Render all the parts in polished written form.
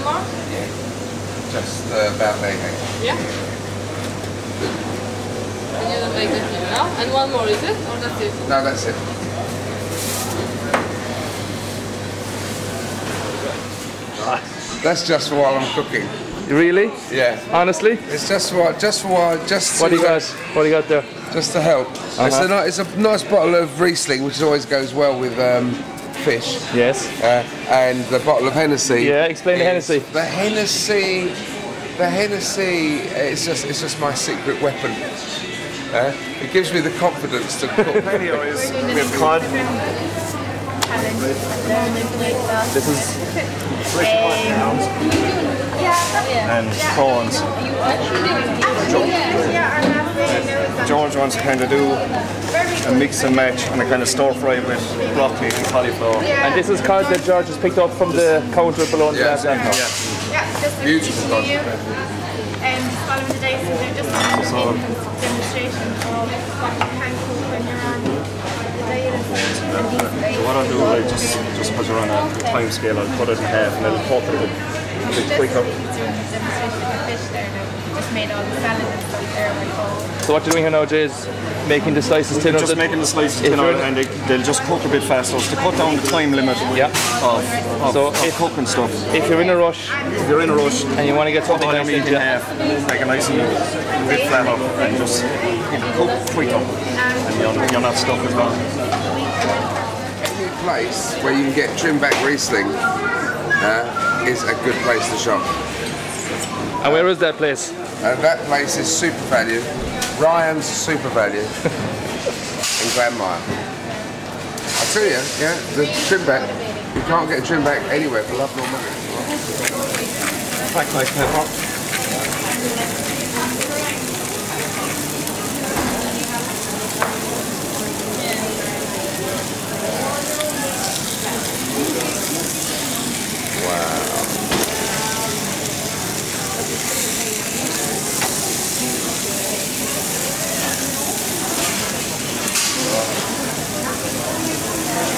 one more? Yeah. Just about there. Yeah. And you don't make that here now? And one more, is it? Or that's it? No, that's it. That's just while I'm cooking. Really? Yeah. Honestly? It's just what What do you got? What do you got there? Just to help. It's a nice bottle of Riesling, which always goes well with fish. Yes. And the bottle of Hennessy. Yeah, explain the Hennessy. The Hennessy. It's just my secret weapon. It gives me the confidence to cook. Anyways, we have cod. This is fresh cod pounds and prawns. George wants to kind of do a mix and match and a kind of stir fry with broccoli and cauliflower. And this is cod that George has picked up from the counter below. Yeah, just beautiful cod. Following the days, so they're just a demonstration of what you can cook when you're on the diet. So what I'll do, like, just because we're on a time scale, I'll cut it in half and I'll cook it a bit quicker. He's doing a demonstration of the fish there now. He just made all the salad and stuff there with all. So what you're doing here now, Jay, is making the slices thinner. Just making the slices thinner and they'll just cook a bit faster. So to cut down the time limit of cooking stuff. If you're in a rush, and you want to get something cut nice meat in half, make a nice and bit flatter and just cook quicker. And you're not stuck as well. Any place where you can get trimmed back Riesling is a good place to shop. And where is that place? That place is SuperValu. Ryan's SuperValu in Glanmire. I tell you, yeah, the trim back, you can't get a trim back anywhere for love nor money. Black pepper.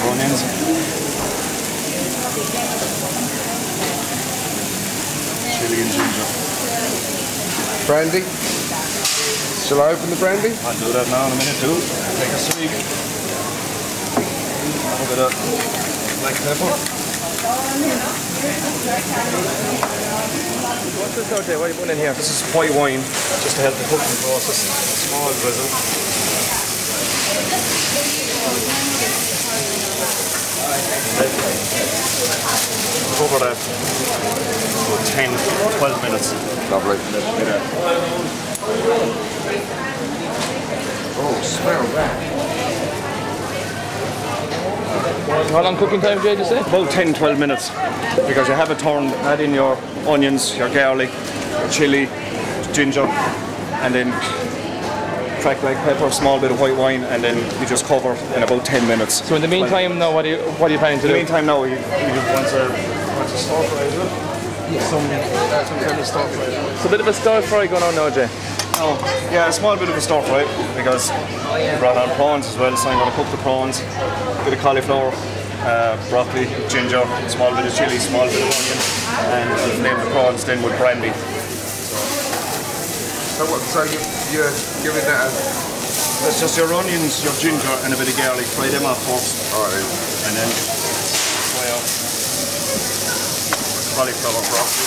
Onions. Chili and ginger. Brandy? Shall I open the brandy? I'll do that now in a minute too. Take a swig. A little bit of black pepper. What's this out there? What are you putting in here? This is white wine, just to help the cooking process. Small drizzle. Cover that for 10-12 minutes. Lovely. Oh, smell that. How long cooking time, Jay, did you say? About 10-12 minutes. Because you have it turned, add in your onions, your garlic, your chili, ginger, and then cracked black pepper, small bit of white wine, and then you just cover in about 10 minutes. So in the meantime, now what are you planning to do? In the meantime, now you want to stir fry as well. Some kind of stir fry. It's a bit of a stir fry going on now, Jay. Oh, yeah, a small bit of a stir fry because we brought on prawns as well, so I'm going to cook the prawns, a bit of cauliflower, broccoli, ginger, small bit of chili, small bit of onion, and I'll flame the prawns then with brandy. So you're giving that a... That's just your onions, your ginger, and a bit of garlic. Fry them off first. Alright. And then fry off cauliflower broccoli.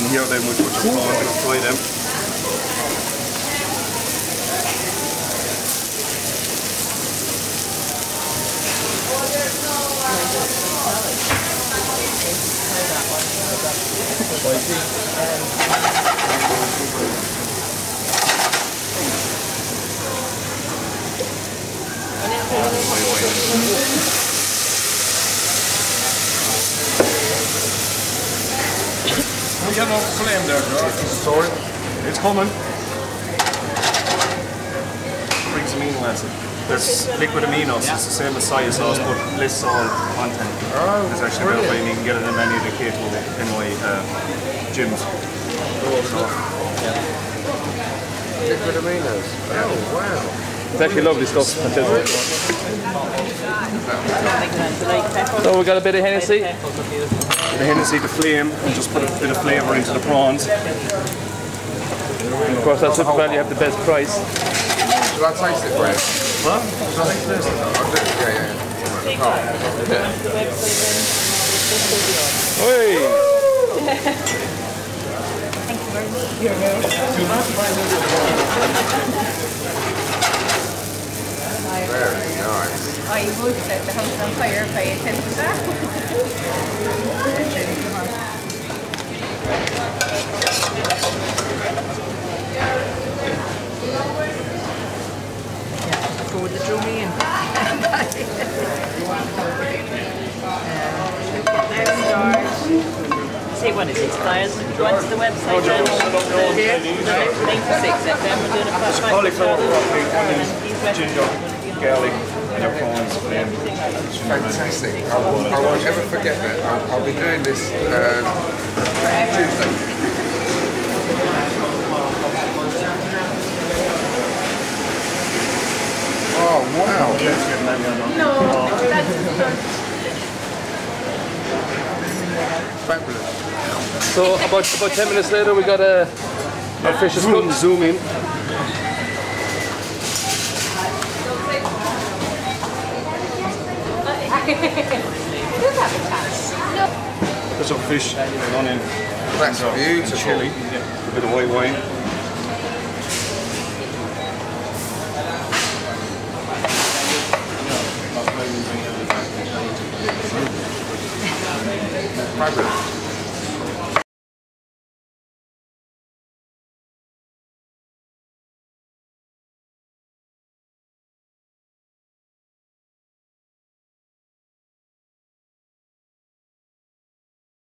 In here then we put your prawns and fry them. We have no flame there, George. Sorry. It's coming. Brings amino acid. There's liquid aminos. It's the same as soy sauce, but less salt content. Oh, it's actually available, and you can get it in any of the K2NY gyms. So, liquid aminos. Oh, wow. It's actually lovely stuff. So we got a bit of Hennessy. The Hennessy to flame and just put a bit of flavour into the prawns. And of course, at SuperValu you have the best price. Shall I taste it, Brad? What? Shall I taste it? I'll do it. Very nice. I would set the house on fire if I attempted that. Go with the drumming in. Say what is it, guys? Go onto the website then. Link to 6 FM. We're doing a Cauliflower, broccoli, onions, ginger, garlic, and your prawns. Fantastic. I won't ever forget that. I'll be doing this Tuesday. Oh, wow. No, that's Fabulous. So about 10 minutes later we got our fish is cooked. Zoom in. There's some fish and onion. That's beautiful. Chili, a bit of white wine. Fabulous.